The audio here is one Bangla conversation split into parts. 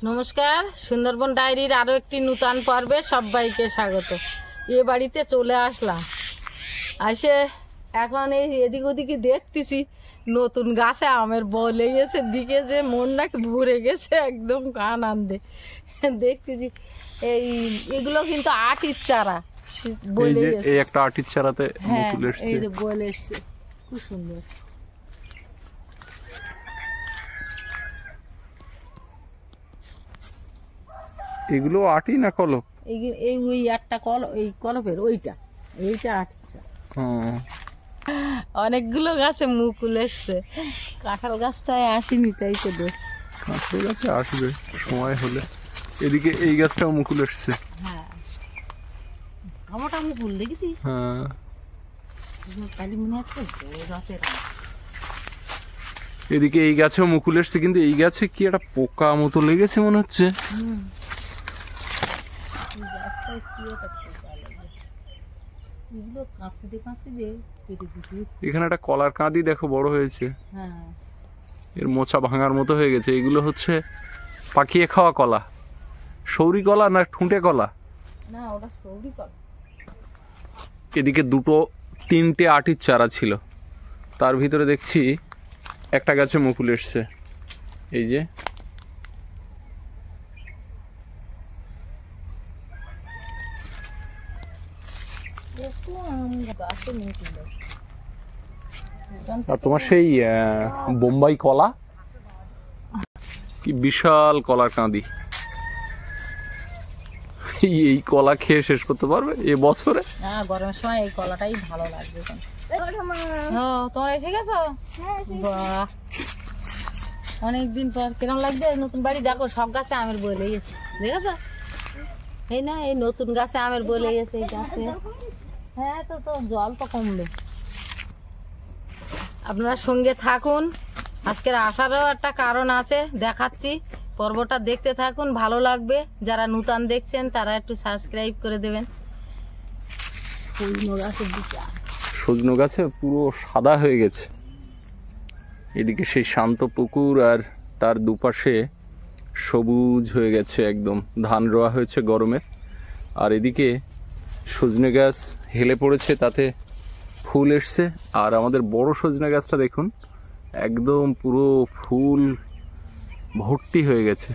নমস্কার, সুন্দরবন ডায়েরির আরও একটি নূতন পর্বে সবাইকে স্বাগত। এ বাড়িতে চলে আসলাম, এসে এখন এই এদিক ওদিকে দেখতেছি নতুন গাছে আমের বউ লেগেছে, দিকে যে মনটাকে ভরে গেছে একদম আনন্দে। দেখতেছি এগুলো কিন্তু আটির চারা বলে গেছে, এই একটা আটির চারাতে হ্যাঁ এই যে বলে এসছে, খুব সুন্দর। এগুলো আটি না কলপ? এই ওই একটা এই কলপের এইটা আটির চারা। অনেকগুলো গাছে মুকুল এসছে, কাঁঠাল গাছটায় আসেনি, তাই তো দেখ। কাঁঠাল গাছে আসবে সময় হলে। এদিকে এই গাছটাও মুকুল এসছে। হ্যাঁ, আমারটা মুকুল দেখেছিস? হ্যাঁ, কালি মনে আছে গাছের। এদিকে এই গাছেও মুকুল এসছে, কিন্তু এই গাছে কি একটা পোকা মতো লেগেছে মনে হচ্ছে। এখানে একটা কলার কাঁদি দেখো বড় হয়েছে, এর মোচা ভাঙার মতো হয়ে গেছে। এগুলো হচ্ছে পাকিয়ে খাওয়া কলা। সৌরি কলা না ঠুঁটে কলা? না, ওটা সৌরি কলা। এদিকে তিনটে আটির চারা ছিল, তার ভিতরে দেখছি একটা গাছে মুকুল এসছে। এই যে আর তোমার সেই বোম্বাই কলা, কি বিশাল কলার কাঁদি। এই কলা খেয়ে শেষ করতে পারবে এ বছরে? না, গরমের সময় এই কলাটাই ভালো লাগবে। তোমরা এসে গেছো? বাহ, অনেকদিন পর। কিরম লাগছে নতুন বাড়ি? দেখো সব গাছে আমের বই লেগেছে, দেখেছো? এই না, এই নতুন গাছে আমের বই লেগেছে এই গাছে। হ্যাঁ, তো জল তো কমবে। আপনারা সঙ্গে থাকুন, আজকের আসারও একটা কারণ আছে, দেখাচ্ছি। পর্বটা দেখতে থাকুন, ভালো লাগবে। যারা নূতন দেখছেন তারা একটু সাবস্ক্রাইব করে দেবেন। সজনে গাছে পুরো সাদা হয়ে গেছে। এদিকে সেই শান্ত পুকুর আর তার দুপাশে সবুজ হয়ে গেছে একদম, ধান রোয়া হয়েছে গরমের। আর এদিকে সজনে গাছ হেলে পড়েছে, তাতে ফুল এসছে। আর আমাদের বড় সজনে গাছটা দেখুন, একদম পুরো ফুল ভর্তি হয়ে গেছে।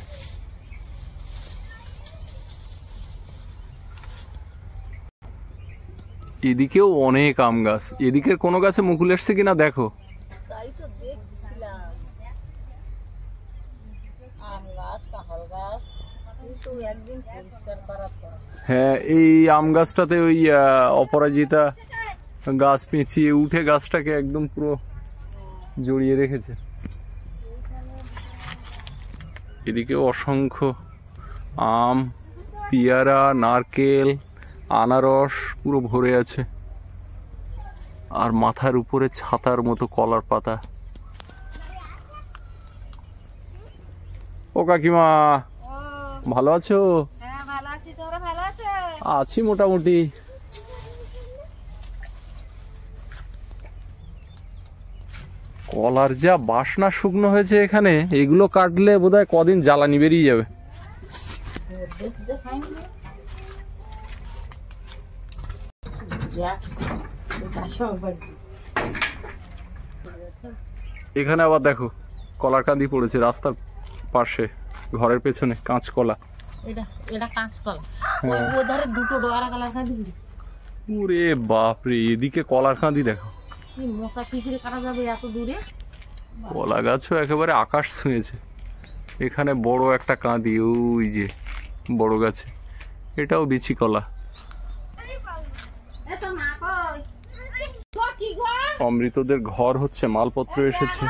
এদিকেও অনেক আম গাছ। এদিকে কোনো গাছে মুকুল এসছে কিনা দেখো। হ্যাঁ, এই আম গাছটাতে ওই অপরাজিতা গাছ পেঁচিয়ে উঠে গাছটাকে একদম পুরো জড়িয়ে রেখেছে। এদিকে অসংখ্য আম, পেয়ারা, নারকেল, আনারস পুরো ভরে আছে। আর মাথার উপরে ছাতার মতো কলার পাতা। ও কাকিমা, ভালো আছো? আছি মোটামুটি। কলার যা বাসনা শুকনো হয়েছে এখানে, এগুলো কাটলে বোধহয় কদিন জ্বালানি বেরিয়ে যাবে। এখানে আবার দেখো কলার কাঁদি পড়েছে রাস্তার পাশে, ঘরের পেছনে কাঁচকলা। ওরে বাপরে, এদিকে কলার কাঁদি দেখো। কলা গাছও একেবারে আকাশ ছুঁয়েছে। এখানে বড় একটা কাঁদি, ওই যে বড় গাছে, এটাও বিচি কলা। অমৃতদের ঘর হচ্ছে, মালপত্র এসেছে।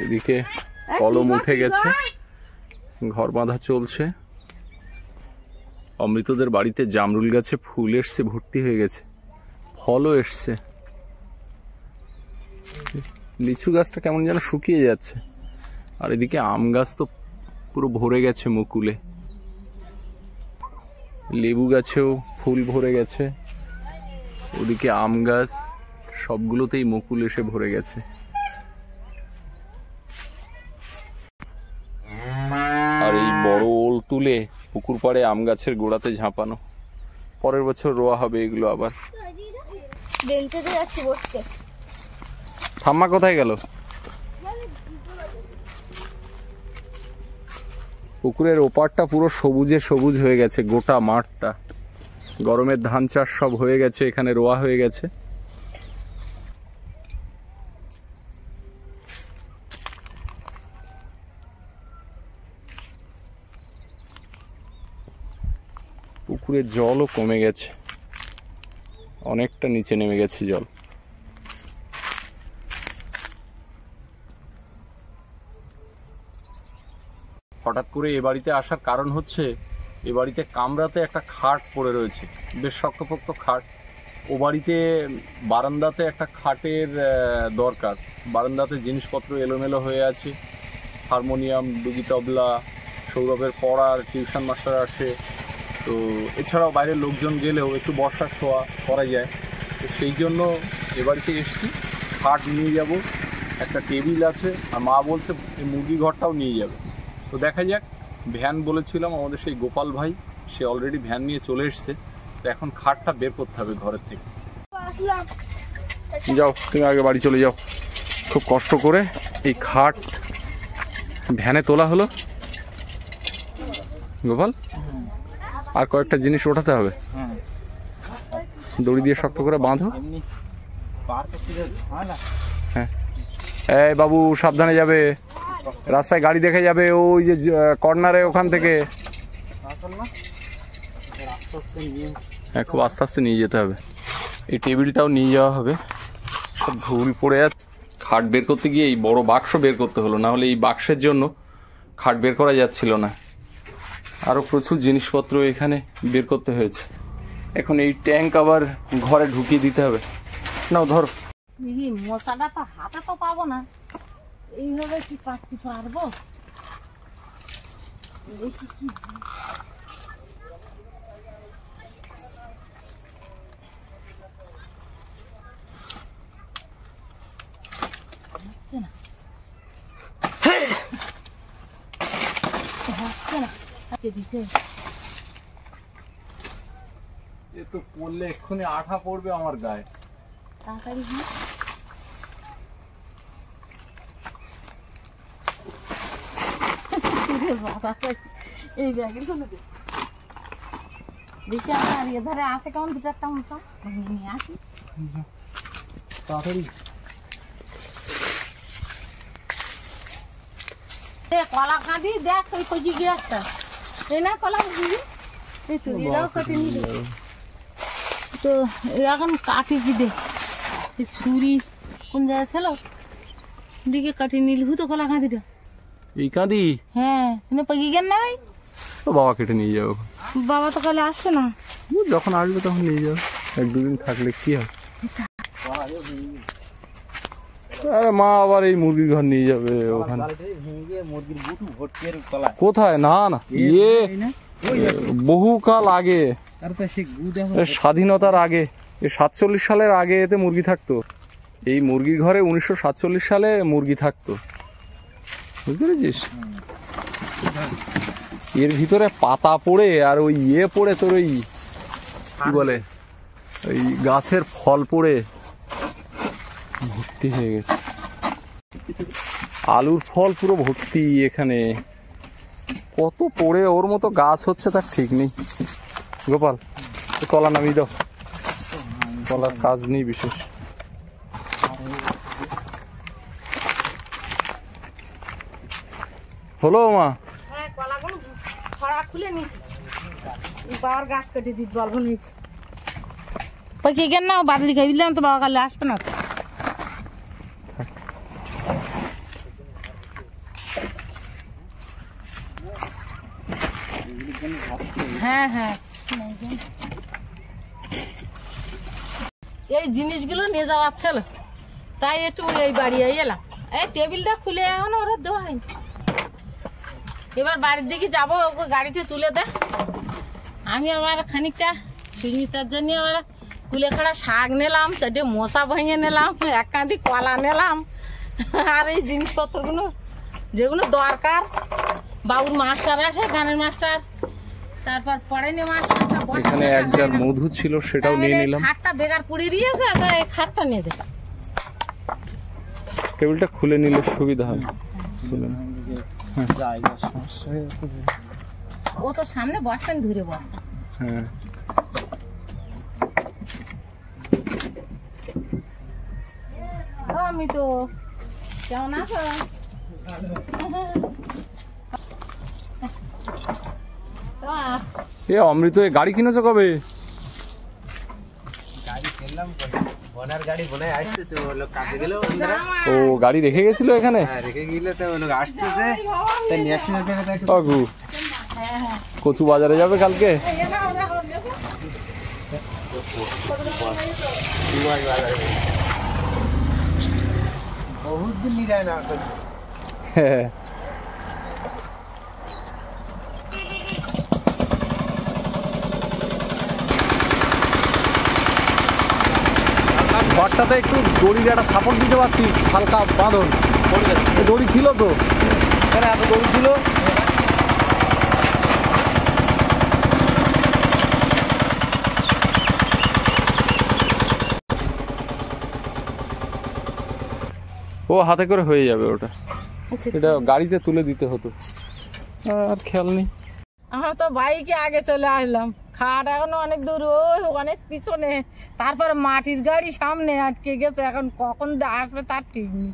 এদিকে কলম উঠে গেছে, ঘর বাঁধা চলছে। অমৃতদের বাড়িতে জামরুল গাছে ফুল এসছে, ভর্তি হয়ে গেছে, ফলও এসছে। লিচু গাছটা কেমন যেন শুকিয়ে যাচ্ছে। আর এদিকে আম গাছ তো পুরো ভরে গেছে মুকুলে। লেবু গাছেও ফুল ভরে গেছে। ওদিকে আম গাছ, সবগুলোতেই মুকুল এসে ভরে গেছে। আর এই বড় ওল তুলে পুকুর পাড়ে আম গাছের গোড়াতে ঝাঁপানো, পরের বছর রোয়া হবে এগুলো আবার। ঠাম্মা কোথায় গেল? পুকুরের ওপারটা পুরো সবুজে সবুজ হয়ে গেছে, গোটা মাঠটা। গরমের ধান চাষ সব হয়ে গেছে, এখানে রোয়া হয়ে গেছে। পুকুরের জলও কমে গেছে, অনেকটা নিচে নেমে গেছে জল। হঠাৎ করে এ বাড়িতে আসার কারণ হচ্ছে, এ বাড়িতে কামরাতে একটা খাট পড়ে রয়েছে, বেশ শক্তপোক্ত খাট। ও বাড়িতে বারান্দাতে একটা খাটের দরকার। বারান্দাতে জিনিসপত্র এলোমেলো হয়ে আছে, হারমোনিয়াম, ডুগি তবলা, সৌরভের পড়ার টিউশন মাস্টার আসে, তো এছাড়াও বাইরের লোকজন গেলেও একটু বসার শোয়া করা যায়। তো সেই জন্য এ বাড়িতে এসেছি, খাট নিয়ে যাব, একটা টেবিল আছে, আর মা বলছে এই মুরগি ঘরটাও নিয়ে যাবে। তো দেখা যাক, ভ্যান বলেছিলাম আমাদের সেই গোপাল ভাই, সে অলরেডি ভ্যান নিয়ে চলে এসছে। তো এখন খাটটা বের করতে হবে ঘরের থেকে। যাও তুমি আগে বাড়ি চলে যাও। খুব কষ্ট করে এই খাট ভ্যানে তোলা হলো গোপাল, আর কয়েকটা জিনিস ওঠাতে হবে। দড়ি দিয়ে শক্ত করে বাঁধো। হ্যাঁ, এই বাবু সাবধানে যাবে, রাস্তায় গাড়ি দেখে যাবে, ওই যে কর্নারে ওখান থেকে। হ্যাঁ, খুব আস্তে আস্তে নিয়ে যেতে হবে। এই টেবিলটাও নিয়ে যাওয়া হবে, সব ধুল পড়ে যাচ্ছে। খাট বের করতে গিয়ে এই বড় বাক্স বের করতে হলো, না হলে এই বাক্সের জন্য খাট বের করা যাচ্ছিল না। আরও প্রচুর জিনিসপত্র এখানে বের করতে হয়েছে। এখন এই ট্যাঙ্ক আবার ঘরে ঢুকিয়ে দিতে হবে। নাও ধরো। মশাটা তো হাতে তো পাবো না, এইভাবে কি পারতে পারবো? এ তো পড়লে এক্ষুনি আঠা পড়বে আমার গায়ে। তাড়াতাড়ি এই ব্যাগের জন্য দেখি আমার এধারে আছে কেমন দুটো একটা মশা নিয়ে আসি তাড়াতাড়ি। কলা কাঁদি দেখ, ওই কচি গিয়েছে এই না কলা দিবি, এই তো এরাও কাটি নিবি। তো এখন কাটি কি দে, ছুরি কোন জায়গায় ছিল দিকে কাটি নিলি তো কলা কাঁদিটা। এই কাঁদি? হ্যাঁ, পাকি গেন নাই তো বাবা কেটে নিয়ে যাবো। বাবা তো কালে আসবে না, যখন আসবে তখন নিয়ে যাবো, এক দুদিন থাকলে কি হবে। আরে মা আবার এই মুরগির ঘর নিয়ে যাবে ওখানে। কোথায়? না না, ইয়ে বহুকাল আগে, স্বাধীনতার আগে, 47 সালের আগে এতে মুরগি থাকতো। এই মুরগির ঘরে 1947 সালে মুরগি থাকতো, বুঝতে পেরেছিস? এর ভিতরে পাতা পড়ে আর ওই ইয়ে পড়ে, তোর ওই কি বলে, ওই গাছের ফল পড়ে ভর্তি হয়ে গেছে। আলুর ফল পুরো ভর্তি এখানে, কত পড়ে ওর মতো গাছ হচ্ছে তার ঠিক নেই। গোপাল, কলা নামিয়ে দাও, কলার কাজ নেই বিশেষ। হলো মা? হ্যাঁ, কলাগুলো খড়া খুলে নিয়েছি, বাবার গাছ কেটে দিতে বলবো নিয়েছি। পাকি গেন না, বাদলি খাই দিলাম তো বাবা কালে আসবে না। হ্যাঁ হ্যাঁ, এই জিনিসগুলো নিয়ে যাওয়ার ছিল, তাই একটু এই বাড়ি এলাম। এই টেবিলটা খুলে এখন ওরা দেওয়া হয়নি। এবার বাড়ির দিকে যাবো, ওকে গাড়িতে তুলে দে। আমি আবার খানিকটা সুস্মিতার জন্য আবার কুলেখাড়া শাক নিলাম, 4টে মশা ভেঙে নিলাম, 1 কাঁদি কলা নিলাম, আর এই জিনিসপত্রগুলো যেগুলো দরকার। বাবুর মাস্টার আসে, গানের মাস্টার, তারপর পড়াইনি মাস্টার। এখানে এক জার মধু ছিল, সেটাও নিয়ে নিলাম। খাটটা বেকার পুড়ে দিয়েছে, তাই এই খাটটা নিয়ে যেত। টেবিলটা খুলে নিলে সুবিধা হবে। ও তো সামনে বসতেন, ধরে বসতেন। হ্যাঁ, আমি তো কেমন আছো? এ অমৃত, গাড়ি কিনেছো কবে? ও গাড়ি রেখে গেছিল এখানে? কচু বাজারে যাবে কালকে? বহুত দিন নিয়ে যায় না। হ্যাঁ, ঘরটাতে একটু দড়ির একটা সাপোর্ট দিতে পারছি, হালকা বাঁধন। দড়ি ছিল তো এখানে, এত দড়ি ছিল। ও হাতে করে হয়ে যাবে ওটা, এটা গাড়িতে তুলে দিতে হতো, আর খেয়াল নেই। আমরা তো বাইকে আগে চলে আসলাম, খাট এখনো অনেক দূর, ওই অনেক পিছনে, তারপরে মাটির গাড়ি সামনে আটকে গেছে, এখন কখন আসবে তার ঠিক নেই।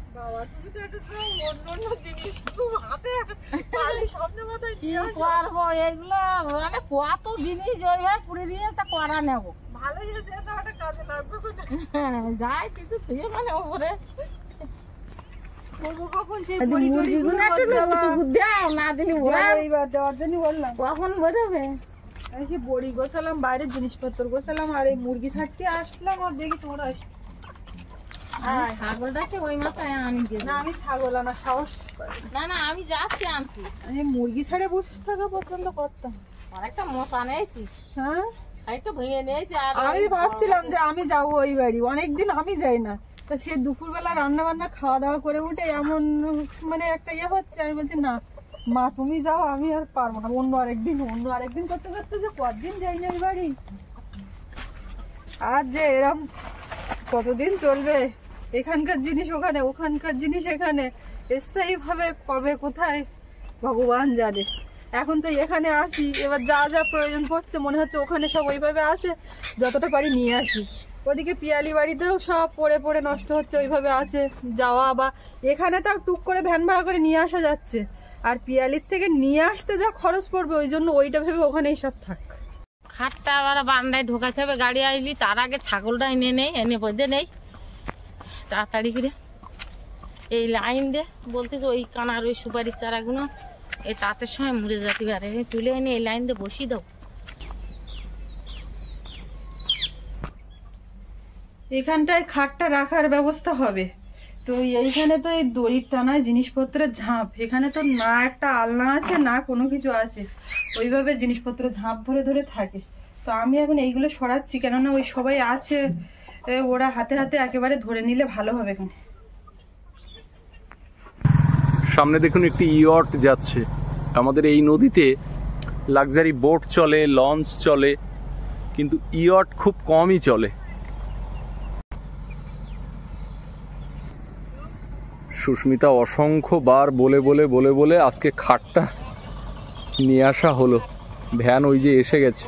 কি করবো এগুলো, মানে কত জিনিস ওইভাবে পুড়ে দিয়ে তা করা নেবো, যাই কিছু তুই মানে ওপরে কখন বেরোবে? বড়ি গোছালাম, বাইরের জিনিসপত্র গোছালাম, আর এই মুরগি ছাড়তে আসলাম, আর দেখি তোমরা ছাগলটা সে ওই মাথায় আনি না, আমি ছাগল আনা সাহস না, না আমি যাচ্ছি আনছি, আমি মুরগি ছাড়ে বসে থাকা পছন্দ করতাম। অনেকটা মশা নিয়েছি, হ্যাঁ একটু ভেঙে নিয়েছি। আর আমি ভাবছিলাম যে আমি যাবো ওই বাড়ি, অনেকদিন আমি যাই না, তা সে দুপুরবেলা রান্না বান্না খাওয়া দাওয়া করে উঠে এমন মানে একটা ইয়ে হচ্ছে, আমি বলছি না মা তুমি যাও, আমি আর পারবো না, অন্য আরেকদিন করতে করতে যে কতদিন যাই না ওই বাড়ি, আর যে এরম কতদিন চলবে, এখানকার জিনিস ওখানে, ওখানকার জিনিস এখানে, স্থায়ী ভাবে কবে কোথায় ভগবান জানে। এখন তো এখানে আসি, এবার যা যা প্রয়োজন পড়ছে মনে হচ্ছে ওখানে সব ওইভাবে আছে, যতটা পারি নিয়ে আসি। ওদিকে পিয়ালি বাড়িতেও সব পড়ে পড়ে নষ্ট হচ্ছে, ওইভাবে আছে যাওয়া, বা এখানে তো টুক করে ভ্যান ভাড়া করে নিয়ে আসা যাচ্ছে, আর পিয়ালির থেকে নিয়ে আসতে যা খরচ পড়বে, ওই জন্য ওইটা ভেবে ওখানেই সব থাক। খাটটা আবার বারান্দায় ঢোকাতে হবে, গাড়ি আসলি, তার আগে ছাগলটা এনে নেই, এনে পদে নেই তাড়াতাড়ি করে। এই লাইন দে বলতেছে, ওই কানার ওই সুপারির চারাগুলো এই তাঁতের সময় মরে যেতে পারে, তুলে এনে এই লাইন দিয়ে বসিয়ে দাও। এখানটায় খাটটা রাখার ব্যবস্থা হবে, তো এইখানে তো এই দড়ির টানায় জিনিসপত্রের ঝাঁপ, এখানে তো না একটা আলনা আছে না কোনো কিছু আছে, ওইভাবে জিনিসপত্র ঝাঁপ ধরে ধরে থাকে। তো আমি এখন এইগুলো সরাচ্ছি, কেননা ওই সবাই আছে, ওরা হাতে হাতে একেবারে ধরে নিলে ভালো হবে। এখানে সামনে দেখুন একটি ইয়ট যাচ্ছে। আমাদের এই নদীতে লাক্সারি বোট চলে, লঞ্চ চলে, কিন্তু ইয়ট খুব কমই চলে। সুস্মিতা অসংখ্যবার বলে বলে বলে বলে আজকে খাটটা নিয়ে আসা হলো, ভ্যান ওই যে এসে গেছে।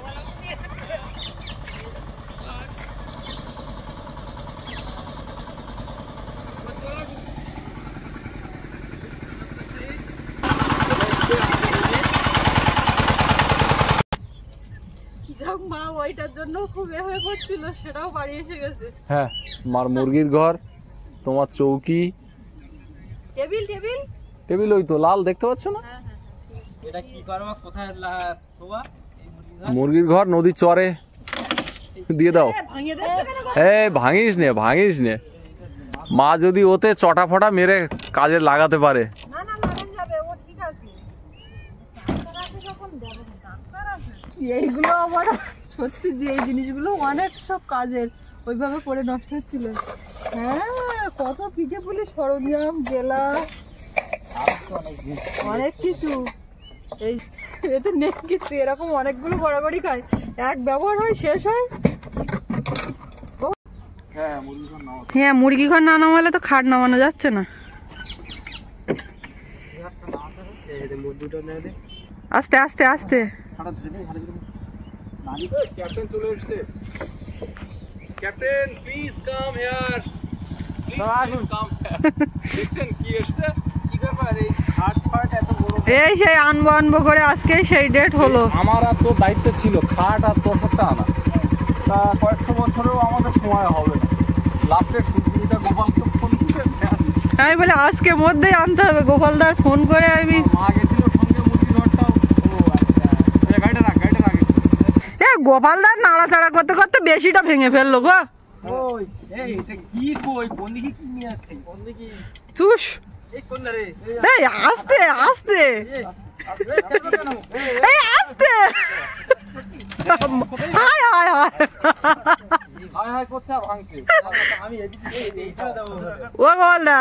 মা ওইটার জন্য খুব হয়ে পড়ছিল, সেটাও বাড়ি এসে গেছে। হ্যাঁ, মার মুরগির ঘর, তোমার চৌকি, টেবিল টেবিল টেবিল ওই তো লাল দেখতে পাচ্ছ না? এটা কি করবা, কোথায় শোবা? মুরগির ঘর নদীর চরে দিয়ে দাও। ভাঙিয়ে দিচ্ছে কেন? ভাঙিস নে, মা যদি ওতে চটা ফটা মেরে কাজে লাগাতে পারে। না না, লাগান যাবে, ও ঠিক আছে। এইগুলো আবার সত্যি যে এই জিনিসগুলো অনেক সব কাজের, ওইভাবে পড়ে নষ্ট হচ্ছিল। হ্যাঁ, কত পিঠে পুলি সরঞ্জাম, গেলা, অনেক কিছু। এই এতে নেই কিছু, এরকম অনেকগুলো গড়াগড়ি খায়, এক ব্যবহার হয় শেষ হয়। হ্যাঁ, মুরগি ঘর না নামালে তো খাট নামানো যাচ্ছে না। আস্তে আস্তে আস্তে। ক্যাপ্টেন চলে এসেছে। Captain please come here, please come. দেখছেন কি এসেছে, কি ব্যাপার এই খাট ফাট এত বড়? এই সেই আনবো করে আজকে সেই ডেট হলো। আমার আর তো দায়িত্ব ছিল খাট আর দশটা আনা, তা কয়েকশো বছরেও আমাদের সময় হবে না। লাস্টে সুন্দরীটা গোপালকে ফোন করে আমি বলে আজকে মধ্যেই আনতে হবে। গোপালদার ফোন করে আমি মা গেছিল সঙ্গে, মুরগি ঘরটাও। ও আচ্ছা, গাড়িটা রাখ। গোপালদার নাড়াচাড়া করতে করতে বেশিটা ভেঙে ফেললো গো। ওই এই এটা কি কই কোন দিকে কি নিয়ে যাচ্ছে, কোন দিকে তুস এই কোন ধারে? এই আস্তে আস্তে, এই আস্তে। হায় হায় হায়, হাই হাই করছে আর ভাঙছে। আমি এদিকে এইটা দেবো। ও গোপালদা,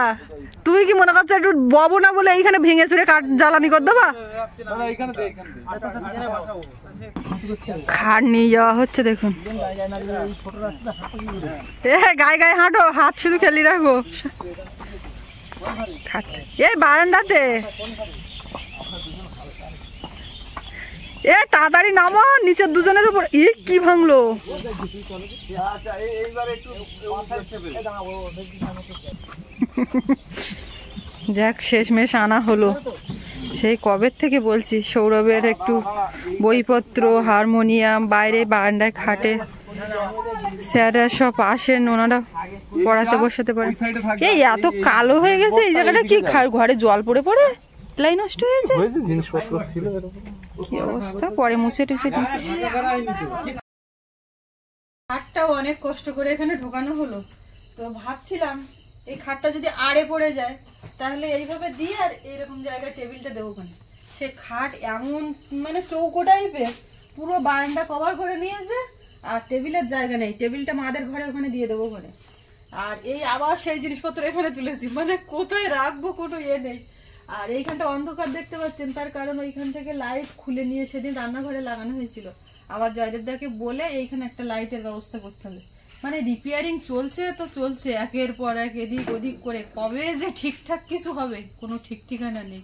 তুমি কি মনে করছো একটু ববো না বলে এইখানে ভেঙে চুরে কাঠ জ্বালানি করে দেবা? দাদা এখানে দে, এখানে দে। এখানে বসাবো। খাট নিয়ে যাওয়া হচ্ছে দেখুন। গায়ে গায়ে হাঁটো, হাত শুধু খেলি রাখবো। এই বারান্দাতে, এ তাড়াতাড়ি নামো, নিচের দুজনের উপর। ই কি ভাঙলো? যাক, শেষমেশ আনা হলো। সেই কবের থেকে বলছি, সৌরভের একটু বইপত্র, হারমোনিয়াম বাইরে বারান্দায় খাটে। স্যাররা সব আসেন, ওনারা পড়াতে বসাতে পারেন। এই এত কালো হয়ে গেছে এই জায়গাটা, কি ঘরে জল পড়ে পড়ে লাই নষ্ট হয়েছে। জিনিসপত্র ছিল কি অবস্থা, পরে মুছে টুছে দিচ্ছি। খাটটাও অনেক কষ্ট করে এখানে ঢোকানো হলো, তো ভাবছিলাম এই খাটটা যদি আড়ে পড়ে যায় তাহলে এইভাবে দিয়ে আর এরকম জায়গায় টেবিলটা দেবো কেন। সে খাট এমন মানে চৌকো টাইপের, পুরো বারান্দা কভার করে নিয়েছে, আর টেবিলের জায়গা নেই। টেবিলটা মাদের ঘরে ওখানে দিয়ে দেবো ঘরে। আর এই আবার সেই জিনিসপত্র এখানে তুলেছি, মানে কোথায় রাখবো কোনো ইয়ে নেই। আর এইখানটা অন্ধকার দেখতে পাচ্ছেন, তার কারণ ওইখান থেকে লাইট খুলে নিয়ে সেদিন রান্নাঘরে লাগানো হয়েছিল। আবার জয়দেবদাকে বলে এইখানে একটা লাইটের ব্যবস্থা করতে হবে। মানে রিপেয়ারিং চলছে তো চলছে, একের পর এক এদিক ওদিক করে, কবে যে ঠিকঠাক কিছু হবে কোনো ঠিক ঠিকানা নেই।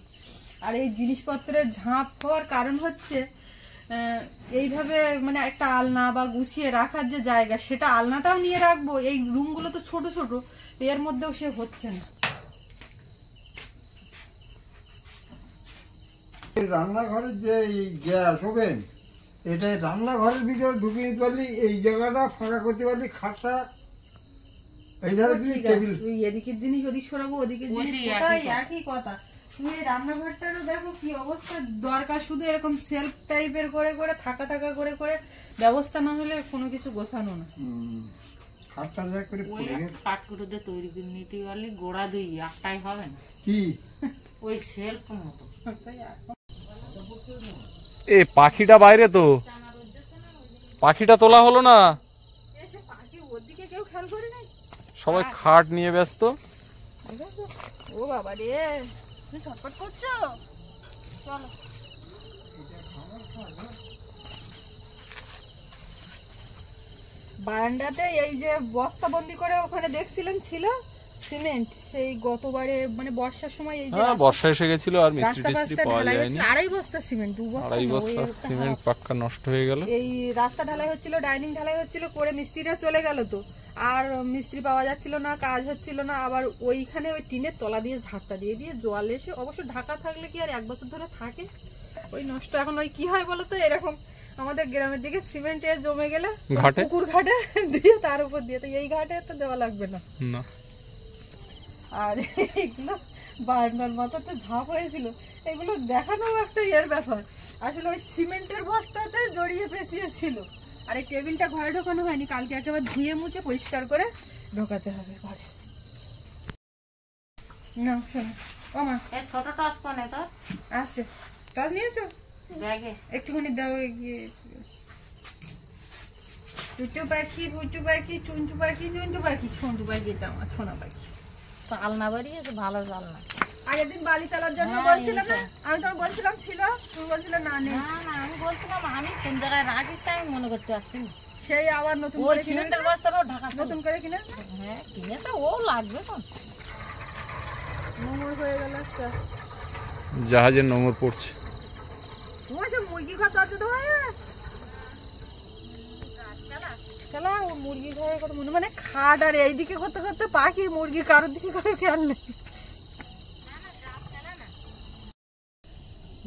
আর এই জিনিসপত্রের ঝাঁপ হওয়ার কারণ হচ্ছে এইভাবে মানে একটা আলনা বা গুছিয়ে রাখার যে জায়গা, সেটা আলনাটাও নিয়ে রাখবো। এই রুমগুলো তো ছোট ছোট, এর মধ্যেও সে হচ্ছে না। রান্নাঘরের যে গ্যাস ওভেন, এটা রান্নাঘরের ভিতরে ঢুকিয়ে নিতে পারলি, এই জায়গাটা ফাঁকা করতে পারলি, খাটটা এই ধারে টেবিল, এদিকের জিনিস ওদিক সরাবো, ওদিকের জিনিস কোথায়, একই কথা। তুমি এই রান্নাঘরটারও দেখো কি অবস্থা। দরকার শুধু এরকম সেলফ টাইপের করে করে থাকা করে করে ব্যবস্থা না হলে কোনো কিছু গোছানো না। খাটটা যা করে পড়ে গেছে। কাঠকুটোতে তৈরি করে নিতে গেলে গোড়া দুই একটাই হবে না, কি ওই সেলফ মতো। এ পাখিটা বাইরে, তো পাখিটা তোলা হলো না। ওদিকে কেউ খেয়াল করে নাই, সবাই খাট নিয়ে ব্যস্ত। ও বাবা রে, তুমি ছটফট করছো, চলো। বারান্দাতে এই যে বস্তাবন্দি করে ওখানে দেখছিলেন ছিল সিমেন্ট, সেই গতবারে মানে বর্ষার সময় এই যে বর্ষা এসে গেছিল আর মিস্ত্রি টিস্ত্রি পাওয়া যায়নি। 2.5 বস্তা সিমেন্ট, 2 বস্তা, 2.5 বস্তা সিমেন্ট পাক্কা নষ্ট হয়ে গেল। এই রাস্তা ঢালাই হচ্ছিল, ডাইনিং ঢালাই হচ্ছিল, করে মিস্ত্রিরা চলে গেল, তো আর মিস্ত্রি পাওয়া যাচ্ছিল না, কাজ হচ্ছিল না। আবার ওইখানে ওই টিনের তলা দিয়ে ঝাঁকটা দিয়ে দিয়ে জল এসে, অবশ্য ঢাকা থাকলে কি আর 1 বছর ধরে থাকে, ওই নষ্ট। এখন ওই কি হয় বলতো, এরকম আমাদের গ্রামের দিকে সিমেন্টে জমে গেলে পুকুর ঘাটে দিয়ে তার উপর দিয়ে, তো এই ঘাটে তো দেওয়া লাগবে না। আর এগুলো বারান্দার মাথাতে ঝাঁপ হয়েছিল, এগুলো দেখানো একটা এর ব্যাপার। আসলে ওই সিমেন্টের বস্তাতে জড়িয়ে পেঁচিয়েছিল। আর এই টেবিলটা ঘরে ঢোকানো হয়নি, কালকে একেবারে ধুয়ে মুছে পরিষ্কার করে ঢোকাতে হবে ঘরে। না শোনো, ও মা, এই ছোট টস কোনে তো আছে, টস নিয়েছো ব্যাগে? একটুখানি দাও এগিয়ে। টুটু পাখি, পুটু পাখি, টুনটু পাখি, টুনটু পাখি, সন্টু পাখি, এটা আমার সোনা পাখি। চালনা বাড়িয়েছে, ভালো চালনা। আগের দিন বালি চালার জন্য হ্যাঁ, বলছিলাম না, এইটা। আমি তোমার বলছিলাম ছিল, তুমি বলছিলে না নেই। না না, আমি বলছিলাম আমি কোন জায়গায় রাখিস তাই আমি মনে করতে পারছি না। সেই আবার নতুন ওই করে কিনে, সিলিন্ডার বস্তাটাও ঢাকা ছিল। নতুন করে কিনে হ্যাঁ কিনেছে, ও লাগবে তো। নোংর হয়ে গেল একটা। জাহাজের নোঙর পড়ছে। তোমার সব মুরগি খাওয়া আছে তো ভাই? খেলা ও মুরগি খাওয়ার কথা মনে, মানে খাট আর এইদিকে করতে করতে পাখি মুরগি কারোর দিকে কারোর খেয়াল নেই।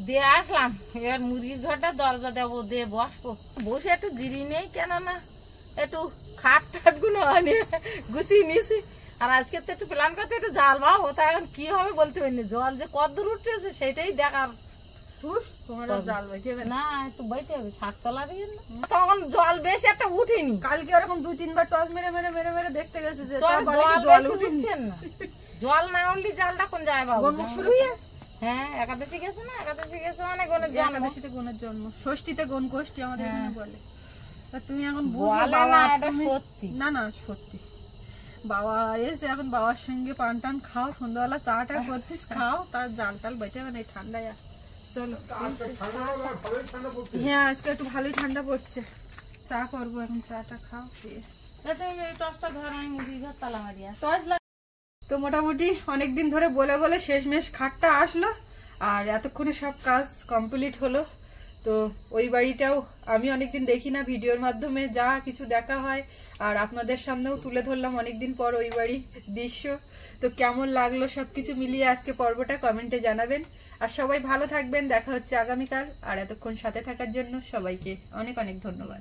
দিয়ে আসলাম, এবার মুরগির ঘরটা দরজা দেবো, দিয়ে বসবো, বসে একটু জিরিয়ে নেই, কেননা একটু খাট টাট গুলো আনিয়ে গুছিয়ে নিয়েছি। আর আজকে তো একটু প্ল্যান করতে একটু জাল বা হতো, এখন কি হবে বলতে পারিনি, জল যে কতদূর উঠতেছে সেটাই দেখার। ধুস, তোমার আর জাল বাইতে হবে না। না একটু বাইতে হবে, শাকতলা দিয়ে না। তখন জল বেশি একটা উঠিনি, কালকে ওরকম 2-3 বার টস মেরে মেরে মেরে মেরে দেখতে গেছে যে জল তার বলে কি জল জল বেশি উঠেনি। উঠছেন না। জল না উঠলে জালটা কোন যায় বাবু? গনমুখ শুরু হয়ে হ্যাঁ, একাদশী গেছে না, একাদশী গেছে মানে গনের জন্ম। একাদশীতে গনের জন্ম, ষষ্ঠীতে গন কোষ্ঠী আমাদের হ্যাঁ। এখানে বলে। তা তুমি এখন বুঝো বলে বাবা, না, এটা তুমি- সত্যি। না না সত্যি। বাবা এসে এখন বাবার সঙ্গে পান টান খাও, সন্ধ্যাবেলা চাটা করতিস খাও, তার জাল টাল বেটে হবে না এই ঠান্ডায়। আর চলো। আজকে ঠান্ডা হবে, ভালোই ঠান্ডা পড়ছে। হ্যাঁ আজকে একটু ভালোই ঠান্ডা পড়ছে, চা করবো এখন, চাটা খাও দিয়ে। তুমি এই টসটা ধর, আমি মুরগির ঘর তালা মারিয়া। তো মোটামুটি অনেকদিন ধরে বলে বলে শেষমেশ খাটটা আসলো, আর এতক্ষণে সব কাজ কমপ্লিট হলো। তো ওই বাড়িটাও আমি অনেকদিন দেখি না, ভিডিওর মাধ্যমে যা কিছু দেখা হয় আর আপনাদের সামনেও তুলে ধরলাম অনেকদিন পর ওই বাড়ির দৃশ্য। তো কেমন লাগলো সবকিছু মিলিয়ে আজকে পর্বটা কমেন্টে জানাবেন। আর সবাই ভালো থাকবেন, দেখা হচ্ছে আগামীকাল। আর এতক্ষণ সাথে থাকার জন্য সবাইকে অনেক অনেক ধন্যবাদ।